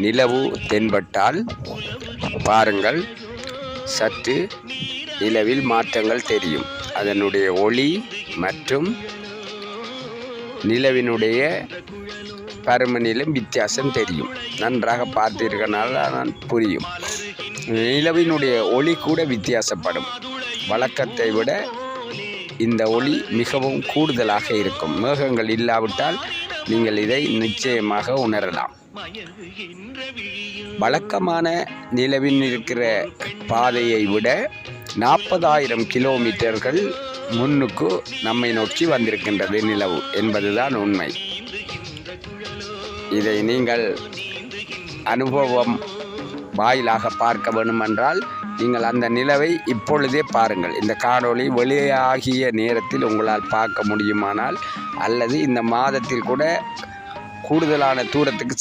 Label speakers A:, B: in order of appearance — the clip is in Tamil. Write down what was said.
A: நிலவு தென்பட்டால் பாருங்கள், சற்று நிலவில் மாற்றங்கள் தெரியும். அதனுடைய ஒளி மற்றும் நிலவினுடைய பருமனிலும் வித்தியாசம் தெரியும். நன்றாக பார்த்தீர்களால் நான் புரியும். நிலவினுடைய ஒளி கூட வித்தியாசப்படும். வழக்கத்தை விட இந்த ஒளி மிகவும் கூடுதலாக இருக்கும். மேகங்கள் இல்லாவிட்டால் நீங்கள் இதை நிச்சயமாக உணரலாம். வழக்கமான நிலவின் இருக்கிற பாதையை விட 40,000 கிலோமீட்டர்கள் முன்னுக்கு நம்மை நோக்கி வந்திருக்கின்றது நிலவு என்பதுதான் உண்மை. இதை நீங்கள் அனுபவம் வாயிலாக பார்க்க வேண்டுமென்றால் நீங்கள் அந்த நிலவை இப்பொழுதே பாருங்கள். இந்த காணொளி வெளியாகிய நேரத்தில் உங்களால் பார்க்க முடியுமானால், அல்லது இந்த மாதத்தில் கூட கூடுதலான தூரத்துக்கு